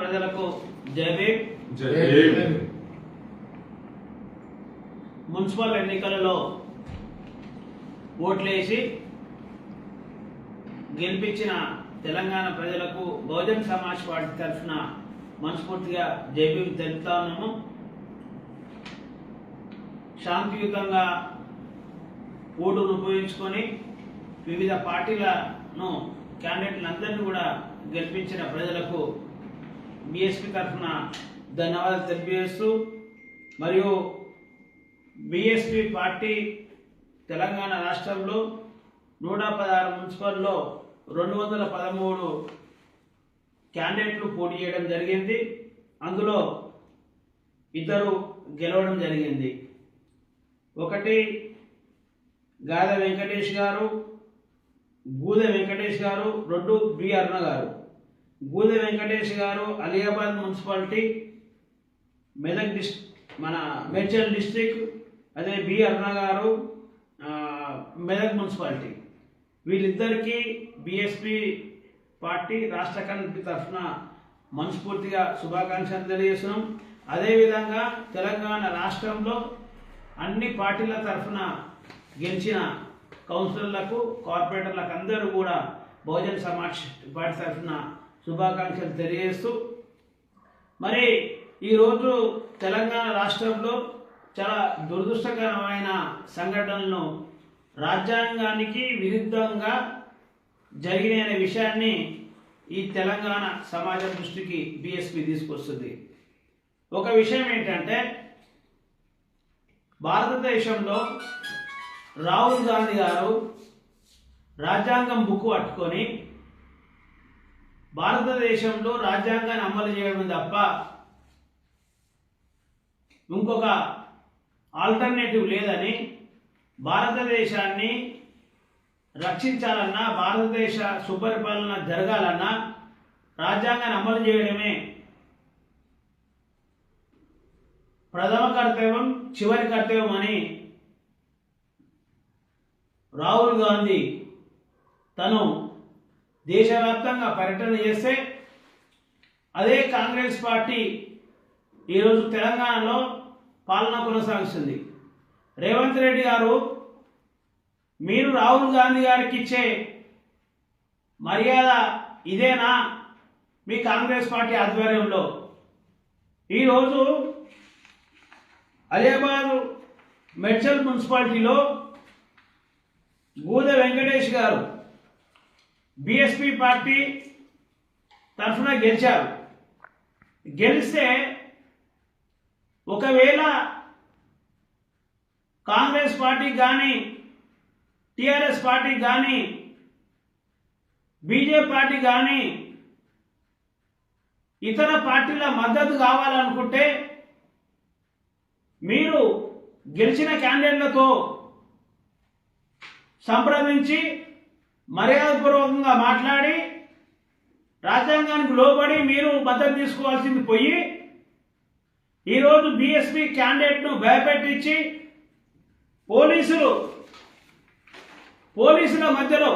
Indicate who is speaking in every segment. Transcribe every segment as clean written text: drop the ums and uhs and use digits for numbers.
Speaker 1: ప్రజలకు జై భీమ్. మున్సిపల్ ఎన్నికలలో ఓట్లేసి గెలిపించిన తెలంగాణ ప్రజలకు బహుజన్ సమాజ్ పార్టీ తరఫున మనస్ఫూర్తిగా జై భీమ్ తెలుపుతా ఉన్నాము. శాంతియుతంగా ఓటును ఉపయోగించుకొని వివిధ పార్టీలను క్యాండిడేట్లందరినీ కూడా గెలిపించిన ప్రజలకు బీఎస్పీ తరఫున ధన్యవాదాలు తెలియజేస్తూ, మరియు బీఎస్పీ పార్టీ తెలంగాణ రాష్ట్రంలో 116 మున్సిపల్లో 213 క్యాండిడేట్లు పోటీ చేయడం జరిగింది. అందులో 2 గెలవడం జరిగింది. ఒకటి గాదె వెంకటేష్ గారు, గూదె వెంకటేష్ గారు, 2 బి అరుణ గారు. గూదె వెంకటేష్ గారు అలియాబాద్ మున్సిపాలిటీ, మెదక్ మన మేడ్చల్ డిస్ట్రిక్ట్. అదే బి అరుణ గారు మెదక్ మున్సిపాలిటీ. వీళ్ళిద్దరికీ బీఎస్పీ పార్టీ రాష్ట్ర కమిటీ తరఫున మనస్ఫూర్తిగా శుభాకాంక్షలు తెలియజేస్తున్నాం. అదేవిధంగా తెలంగాణ రాష్ట్రంలో అన్ని పార్టీల తరఫున గెలిచిన కౌన్సిలర్లకు, కార్పొరేటర్లకు అందరూ కూడా బహుజన్ సమాజ్ పార్టీ తరఫున శుభాకాంక్షలు తెలియజేస్తూ, మరి ఈరోజు తెలంగాణ రాష్ట్రంలో చాలా దురదృష్టకరమైన సంఘటనలను రాజ్యాంగానికి విరుద్ధంగా జరిగిన విషయాన్ని ఈ తెలంగాణ సమాజం దృష్టికి బీఎస్పీ తీసుకొస్తుంది. ఒక విషయం ఏంటంటే, భారతదేశంలో రాహుల్ గాంధీ గారు రాజ్యాంగం బుక్ పట్టుకొని భారతదేశంలో రాజ్యాంగాన్ని అమలు చేయడం తప్ప ఇంకొక ఆల్టర్నేటివ్ లేదని, భారతదేశాన్ని రక్షించాలన్నా, భారతదేశ సుపరిపాలన జరగాలన్నా రాజ్యాంగాన్ని అమలు చేయడమే ప్రథమ కర్తవ్యం, చివరి కర్తవ్యం అని రాహుల్ గాంధీ తను దేశవ్యాప్తంగా పర్యటన చేస్తే, అదే కాంగ్రెస్ పార్టీ ఈరోజు తెలంగాణలో పాలన కొనసాగిస్తుంది. రేవంత్ రెడ్డి గారు, మీరు రాహుల్ గాంధీ గారికి ఇచ్చే మర్యాద ఇదేనా మీ కాంగ్రెస్ పార్టీ ఆధ్వర్యంలో? ఈరోజు అలియాబాద్ మేడ్చల్ మున్సిపాలిటీలో గూదె వెంకటేష్ గారు బీఎస్పీ పార్టీ తరఫున గెలిచారు. గెలిస్తే ఒకవేళ కాంగ్రెస్ పార్టీ కానీ, టిఆర్ఎస్ పార్టీ కానీ, బీజేపీ పార్టీ కానీ ఇతర పార్టీల మద్దతు కావాలనుకుంటే మీరు గెలిచిన క్యాండిడేట్లతో సంప్రదించి మర్యాదపూర్వకంగా మాట్లాడి రాజ్యాంగానికి లోబడి మీరు మద్దతు తీసుకోవాల్సింది పోయి, ఈరోజు బీఎస్పీ క్యాండిడేట్ను భయపెట్టించి పోలీసుల మధ్యలో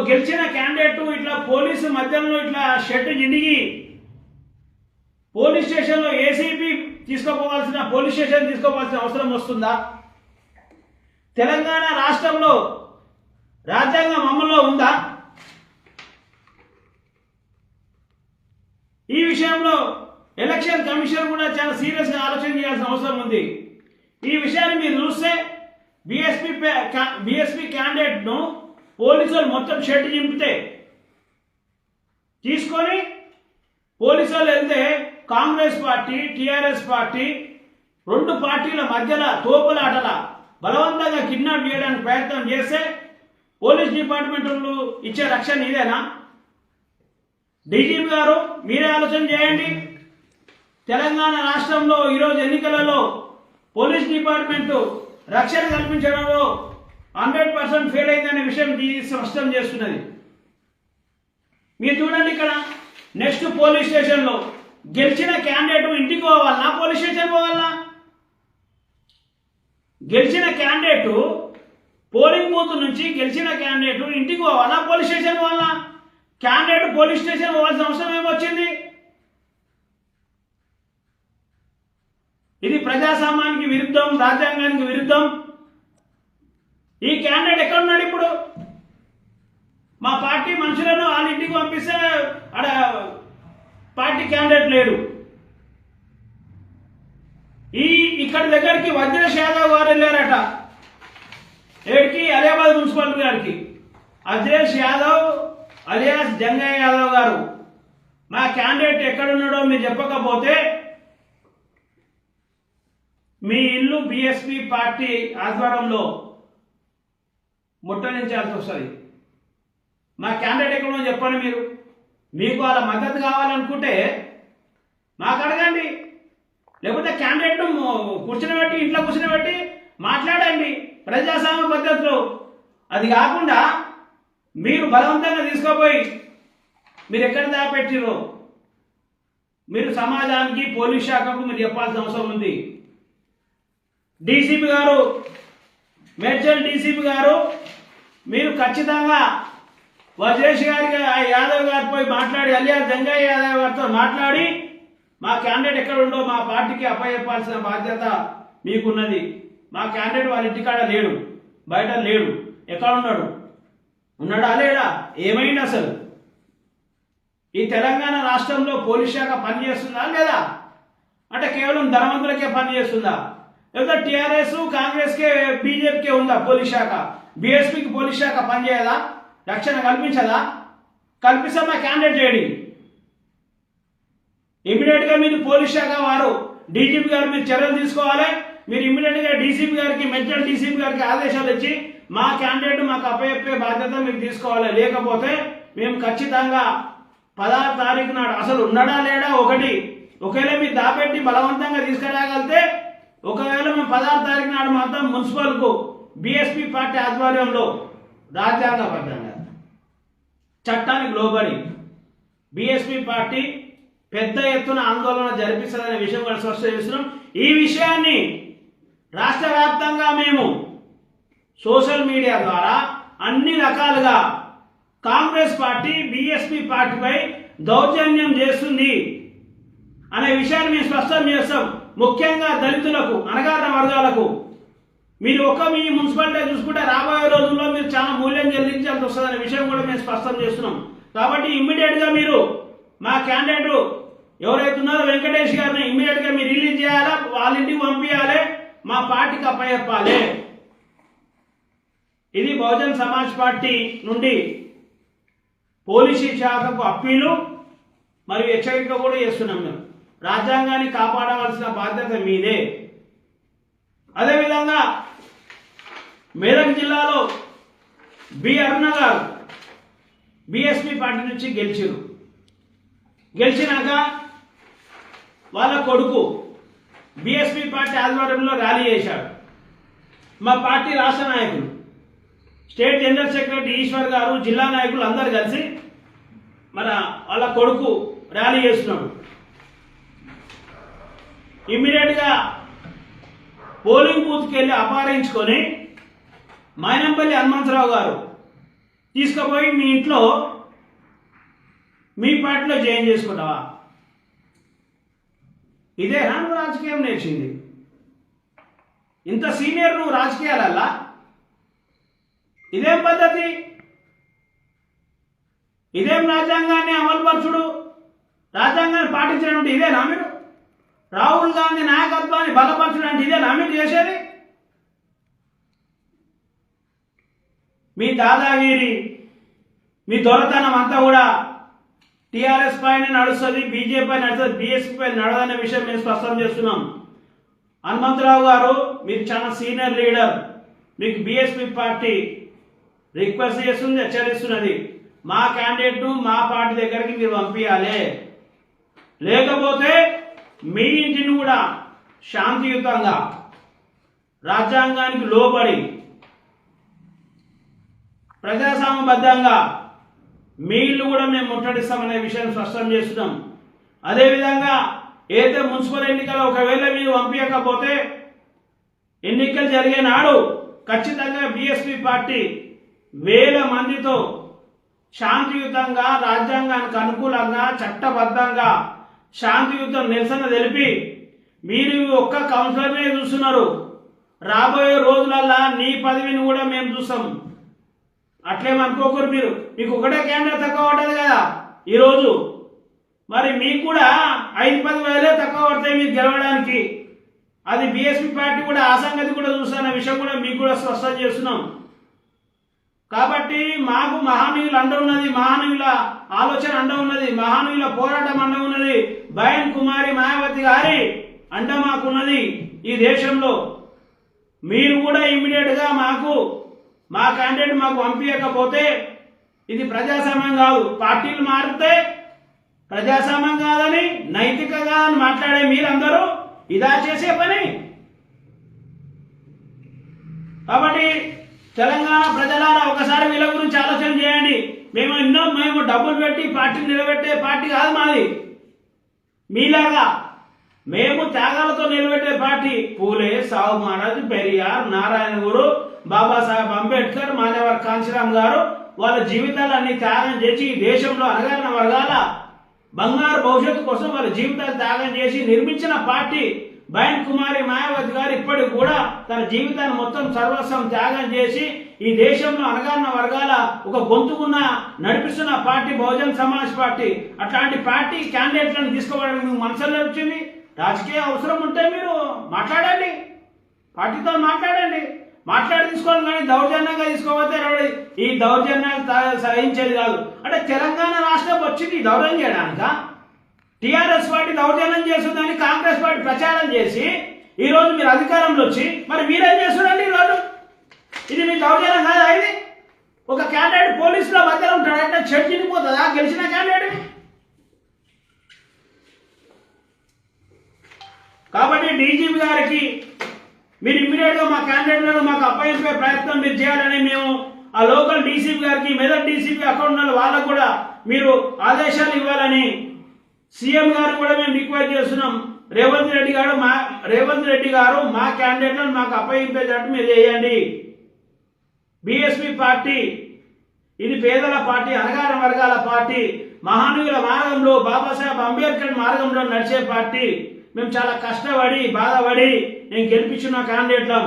Speaker 1: గెలిచిన క్యాండిడేట్ ఇట్లా పోలీసు మధ్యలో ఇట్లా షర్ట్ జిండిగి పోలీస్ స్టేషన్లో ఏసీపీ పోలీస్ స్టేషన్ తీసుకోవాల్సిన అవసరం వస్తుందా? తెలంగాణ రాష్ట్రంలో రాజ్యాంగం అమల్లో ఉందా? ఈ విషయంలో ఎలక్షన్ కమిషన్ కూడా చాలా సీరియస్గా ఆలోచన చేయాల్సిన అవసరం ఉంది. ఈ విషయాన్ని మీరు చూస్తే బీఎస్పీ క్యాండిడేట్ను పోలీసులు మొత్తం షర్ట్ చింపితే తీసుకొని పోలీసులు వెళ్తే, కాంగ్రెస్ పార్టీ, టిఆర్ఎస్ పార్టీ 2 పార్టీల మధ్యలో తోపులాటల బలవంతంగా కిడ్నాప్ చేయడానికి ప్రయత్నం చేస్తే పోలీస్ డిపార్ట్మెంట్ ఇచ్చే రక్షణ ఇదేనా? డీజీపీ గారు, మీరే ఆలోచన చేయండి. తెలంగాణ రాష్ట్రంలో ఈరోజు ఎన్నికలలో పోలీస్ డిపార్ట్మెంట్ రక్షణ కల్పించడంలో 100% ఫెయిల్ అయిందనే విషయం స్పష్టం చేస్తున్నది. మీరు చూడండి, ఇక్కడ నెక్స్ట్ పోలీస్ స్టేషన్లో గెలిచిన క్యాండిడేట్ ఇంటికి పోవాలన్నా పోలీస్ స్టేషన్ పోవాలన్నా? గెలిచిన క్యాండిడేట్ పోలింగ్ బూత్ నుంచి గెలిచిన క్యాండిడేట్ ఇంటికి పోవాలా పోలీస్ స్టేషన్ పోవాలా? క్యాండిడేట్ పోలీస్ స్టేషన్ పోవాల్సిన అవసరం ఏమొచ్చింది? ప్రజాస్వామ్యానికి విరుద్ధం, రాజ్యాంగానికి విరుద్ధం. ఈ క్యాండిడేట్ ఎక్కడున్నాడు ఇప్పుడు? మా పార్టీ మనుషులను వాళ్ళ ఇంటికి పంపిస్తే ఆడ పార్టీ క్యాండిడేట్ లేడు. ఇక్కడి దగ్గరికి వజ్రేష్ యాదవ్ గారు వెళ్ళారట, ఏడికి అలియాబాద్ మున్సిపాలిటీ గారికి. వజ్రేష్ యాదవ్ అలియాస్ జంగయ్య యాదవ్ గారు, మా క్యాండిడేట్ ఎక్కడున్నాడో మీరు చెప్పకపోతే మీ ఇల్లు బీఎస్పీ పార్టీ ఆధ్వర్యంలో ముట్టడించాల్సి వస్తుంది. మా క్యాండిడేట్ ఎక్కడో చెప్పండి. మీరు మీకు వాళ్ళ మద్దతు కావాలనుకుంటే మాకు అడగండి, లేకపోతే క్యాండిడేట్ను కూర్చునిబెట్టి ఇంట్లో కూర్చునిబెట్టి మాట్లాడండి ప్రజాస్వామ్య పద్ధతిలో. అది కాకుండా మీరు బలవంతంగా తీసుకుపోయి మీరు ఎక్కడ దాపెట్టిరో మీరు సమాజానికి, పోలీస్ శాఖకు మీరు చెప్పాల్సిన అవసరం ఉంది. డీసీపీ గారు, మేడ్చల్ డీసీపీ గారు, మీరు ఖచ్చితంగా వజ్రేష్ గారికి యాదవ్ గారిపై మాట్లాడి, అలియాస్ జంగయ్య యాదవ్ గారితో మాట్లాడి మా క్యాండిడేట్ ఎక్కడ ఉండో మా పార్టీకి అప్పచెప్పాల్సిన బాధ్యత మీకున్నది. మా క్యాండిడేట్ వాళ్ళ ఇంటికాడ లేడు, బయట లేడు. ఎక్కడ ఉన్నాడు? ఉన్నాడా లేడా? ఏమైంది అసలు? ఈ తెలంగాణ రాష్ట్రంలో పోలీస్ శాఖ పనిచేస్తుందా లేదా? అంటే కేవలం ధనవంతులకే పనిచేస్తుందా? లేదా టీఆర్ఎస్, కాంగ్రెస్కే, బీజేపీకే ఉందా పోలీస్ శాఖ? బీఎస్పీకి పోలీస్ శాఖ పనిచేయదా? రక్షణ కల్పించదా? కల్పిస్తే మా క్యాండిడేట్ చేయడి. ఇమీడియట్గా మీరు పోలీస్ శాఖ వారు, డీజీపీ గారు మీరు చర్యలు తీసుకోవాలి. మీరు ఇమీడియట్గా డీసీపీ గారికి, మెడ్చల్ డీసీపీ గారికి ఆదేశాలు ఇచ్చి మా క్యాండిడేట్ మాకు అప్పచెప్పే బాధ్యత మీరు తీసుకోవాలి. లేకపోతే మేము ఖచ్చితంగా 16వ తారీఖు నాడు అసలు ఉన్నాడా లేడా ఒకటి, ఒకవేళ మీరు దాపెట్టి బలవంతంగా తీసుకురాగలితే, ఒకవేళ మేము 16వ తారీఖు నాడు మాత్రం మున్సిపల్కు బీఎస్పీ పార్టీ ఆధ్వర్యంలో రాజ్యాంగబద్ధంగా చట్టానికి లోబడి బీఎస్పీ పార్టీ పెద్ద ఎత్తున ఆందోళన జరిపిస్తుందనే విషయం కూడా స్పష్టం చేస్తున్నాం. ఈ విషయాన్ని రాష్ట్ర వ్యాప్తంగా మేము సోషల్ మీడియా ద్వారా అన్ని రకాలుగా కాంగ్రెస్ పార్టీ బీఎస్పీ పార్టీపై దౌర్జన్యం చేస్తుంది అనే విషయాన్ని మేము స్పష్టం చేస్తాం. ముఖ్యంగా దళితులకు, అణగారిన వర్గాలకు మీరు మీ మున్సిపాలిటీ చూసుకుంటే రాబోయే రోజుల్లో మీరు చాలా మూల్యం చెల్లించాల్సి వస్తుందనే విషయం కూడా మేము స్పష్టం చేస్తున్నాం. కాబట్టి ఇమ్మీడియట్గా మీరు మా క్యాండిడేట్ ఎవరైతే ఉన్నారో వెంకటేష్ గారిని ఇమ్మీడియట్గా మీరు రిలీజ్ చేయాలా, వాళ్ళ ఇంటికి పంపించాలి, మా పార్టీకి అప్పచెప్పాలి. ఇది బహుజన్ సమాజ్ పార్టీ నుండి పోలీసు శాఖకు అప్పీలు మరియు హెచ్చరిక కూడా చేస్తున్నాం. మేము రాజ్యాంగాన్ని కాపాడవలసిన బాధ్యత మీదే. అదేవిధంగా మేదక్ జిల్లాలో బి అరుణ గారు బీఎస్పీ పార్టీ నుంచి గెలిచినాక వాళ్ళ కొడుకు బీఎస్పీ పార్టీ ఆధ్వర్యంలో ర్యాలీ చేశాడు. మా పార్టీ రాష్ట్ర నాయకులు, స్టేట్ జనరల్ సెక్రటరీ ఈశ్వర్ గారు, జిల్లా నాయకులు అందరు కలిసి వాళ్ళ కొడుకు ర్యాలీ చేస్తున్నాడు. ఇమ్మీడియట్గా పోలింగ్ బూత్కి వెళ్ళి అపహరించుకొని మైనంపల్లి హనుమంతరావు గారు తీసుకుపోయి మీ ఇంట్లో, మీ పార్టీలో జాయిన్ చేసుకుంటావా? ఇదేనా నువ్వు రాజకీయం నేర్చింది? ఇంత సీనియర్ నువ్వు రాజకీయాలల్లా? ఇదేం పద్ధతి? ఇదేం రాజ్యాంగాన్ని అమలుపరచుడు? రాజ్యాంగాన్ని పాటించినటువంటి ఇదేనా మీరు? రాహుల్ గాంధీ నాయకత్వాన్ని బలపరచడం అంటే ఇదేనా మీరు చేసేది? మీ దాదాగిరి, మీ దొరతనం అంతా కూడా టీఆర్ఎస్ పైన నడుస్తుంది, బీజేపీ పైన నడుస్తుంది, బీఎస్పీ పైన నడదనే విషయం మేము స్పష్టం చేస్తున్నాం. హనుమంతరావు గారు మీరు చాలా సీనియర్ లీడర్, మీకు బీఎస్పీ పార్టీ రిక్వెస్ట్ చేస్తుంది, హెచ్చరిస్తున్నది, మా క్యాండిడేట్ను మా పార్టీ దగ్గరికి మీరు పంపించాలి. లేకపోతే మీ ఇంటిని కూడా శాంతియుతంగా రాజ్యాంగానికి లోబడి ప్రజాస్వామ్యబద్ధంగా మీ ఇల్లు కూడా మేము ముట్టడిస్తామనే విషయం స్పష్టం చేస్తున్నాం. అదేవిధంగా ఏదైతే మున్సిపల్ ఎన్నికలు ఒకవేళ మీరు పంపించకపోతే ఎన్నికలు జరిగే నాడు ఖచ్చితంగా బీఎస్పీ పార్టీ 1000 మందితో శాంతియుతంగా, రాజ్యాంగానికి అనుకూలంగా, చట్టబద్ధంగా శాంతియుత నిరసన తెలిపి మీరు ఒక్క కౌన్సిలర్నే చూస్తున్నారు. రాబోయే రోజులల్లా నీ పదవిని కూడా మేము చూస్తాం. అట్లేమనుకోకూరు మీరు. మీకు ఒకటే క్యాండిడేట్ తక్కువ పడ్డది కదా ఈరోజు. మరి మీకు కూడా 5-10 వేలే తక్కువ పడతాయి మీరు గెలవడానికి. అది బీఎస్పీ పార్టీ కూడా ఆ సంగతి కూడా చూస్తున్న విషయం కూడా మీకు కూడా స్పష్టం చేస్తున్నాం. కాబట్టి మాకు మహానీయులు అండ ఉన్నది, మహానీయుల ఆలోచన అండ ఉన్నది, మహానీయుల పోరాటం అండ ఉన్నది, బయన్ కుమారి మాయావతి గారి అండ మాకున్నది ఈ దేశంలో. మీరు కూడా ఇమ్మీడియట్ గా మా క్యాండిడేట్ మాకు పంపించకపోతే ఇది ప్రజాస్వామ్యం కాదు. పార్టీలు మారితే ప్రజాస్వామ్యం కాదని, నైతిక కాదని మాట్లాడే మీరందరూ ఇదా చేసే పని. కాబట్టి తెలంగాణ ప్రజలారా ఒకసారి వీళ్ళ గురించి ఆలోచన చేయండి. మేము డబ్బులు పెట్టి పార్టీని నిలబెట్టే పార్టీ కాదు మాది. మీలాగా మేము త్యాగాలతో నిలబెట్టే పార్టీ. పూలే, సాహు మహారాజ్, పెరియార్, నారాయణ గురు, బాబాసాహెబ్ అంబేద్కర్, మాన్యవర్ కాంశీరామ్ గారు వాళ్ళ జీవితాలన్నీ త్యాగం చేసి ఈ దేశంలో అణగారిన వర్గాల బంగారు భవిష్యత్తు కోసం వాళ్ళ జీవితాలు త్యాగం చేసి నిర్మించిన పార్టీ. బయన్ కుమారి మాయావతి గారు ఇప్పటికి కూడా తన జీవితాన్ని మొత్తం సర్వస్వం త్యాగం చేసి ఈ దేశంలో అణగారిన వర్గాల ఒక గొంతుకున్న నడిపిస్తున్న పార్టీ బహుజన్ సమాజ్ పార్టీ. అట్లాంటి పార్టీ క్యాండిడేట్లను తీసుకోవడానికి మీకు మనసులో వచ్చింది. రాజకీయ అవసరం ఉంటే మీరు మాట్లాడండి, పార్టీతో మాట్లాడి తీసుకోవాలి. కానీ దౌర్జన్యంగా తీసుకోకపోతే ఈ దౌర్జన్యాలు సహించేది కాదు. అంటే తెలంగాణ రాష్ట్రం వచ్చింది దౌర్జన్యం చేయడానిక? టీఆర్ఎస్ పార్టీ దౌర్జన్యం చేస్తుందని కాంగ్రెస్ పార్టీ ప్రచారం చేసి ఈ రోజు మీరు అధికారంలో వచ్చి మరి మీరేం చేస్తున్నారండి ఈరోజు? ఇది మీ దౌర్జన్యం కాదా? ఇది ఒక క్యాండిడేట్ పోలీసుల మధ్యలో ఉంటాడు అంటే చెడు తినిపోతుందా గెలిచిన క్యాండిడేట్? కాబట్టి డీజీపీ గారికి మీరు ఇమ్మీడియట్ గా మా క్యాండిడేట్లను మాకు అప్పగించే ప్రయత్నం మీరు చేయాలని మేము ఆ లోకల్ డీసీపీ గారికి, మెదక్ డీసీపీ అకౌంట్ ఉన్న వాళ్ళకు కూడా మీరు ఆదేశాలు ఇవ్వాలని సీఎం గారు కూడా మేము రిక్వెస్ట్ చేస్తున్నాం. రేవంత్ రెడ్డి గారు మా క్యాండిడేట్లను మాకు అప్పగింపేటట్టు మీరు చేయండి. బీఎస్పీ పార్టీ ఇది పేదల పార్టీ, అణగారిన వర్గాల పార్టీ, మహానీయుల మార్గంలో, బాబాసాహెబ్ అంబేద్కర్ మార్గంలో నడిచే పార్టీ. మేము చాలా కష్టపడి బాధపడి నేను గెలిపించిన క్యాండిడేట్లం.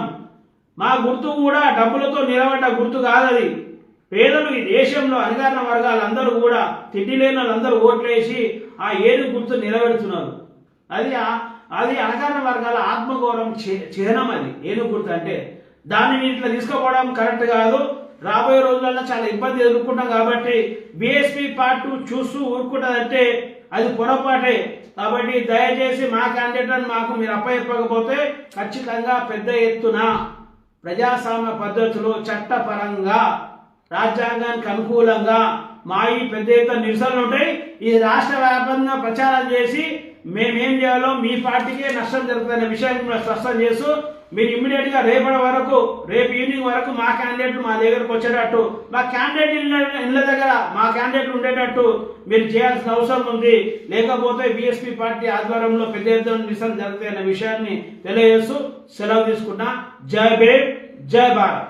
Speaker 1: మా గుర్తు కూడా డబ్బులతో నిలబడ్డ గుర్తు కాదది. పేదలు ఈ దేశంలో అణగారిన వర్గాలందరూ కూడా తిండి లేని వాళ్ళందరూ ఓట్లేసి ఆ ఏడు గుర్తు నిలబెడుతున్నారు. అది అణగారిన వర్గాల ఆత్మగౌరవం చిహ్నం. అది ఏను గుర్తు అంటే దాన్ని ఇట్లా తీసుకోపోవడం కరెక్ట్ కాదు. రాబోయే రోజులలో చాలా ఇబ్బంది ఎదుర్కొంటాం. కాబట్టి బీఎస్పీ పార్టీ చూస్తూ ఊరుకుంటుందంటే అది పొరపాటే. కాబట్టి దయచేసి మా క్యాండిడేట్లను మాకు మీరు అప్పచెప్పకపోతే ఖచ్చితంగా పెద్ద ఎత్తున ప్రజాస్వామ్య పద్ధతిలో చట్టపరంగా రాజ్యాంగానికి అనుకూలంగా మా ఈ పెద్ద ఎత్తున నిరసనలు ఉంటాయి. ఈ రాష్ట్ర వ్యాప్తంగా ప్రచారం చేసి మేమేం చేయాలో మీ పార్టీకే నష్టం జరుగుతున్న విషయాన్ని కూడా స్పష్టం చేస్తూ మీరు ఇమ్మీడియట్ గా రేపు ఈవినింగ్ వరకు మా క్యాండిడేట్లు మా దగ్గరకు వచ్చేటట్టు, మా క్యాండిడేట్ ఇళ్ళ దగ్గర మా క్యాండిడేట్లు ఉండేటట్టు మీరు చేయాల్సిన అవసరం ఉంది. లేకపోతే బీఎస్పీ పార్టీ ఆధ్వర్యంలో పెద్ద ఎత్తున నిరసన జరుగుతాయన్న విషయాన్ని తెలియజేస్తూ సెలవు తీసుకున్నా. జై భీమ్, జై భారత్.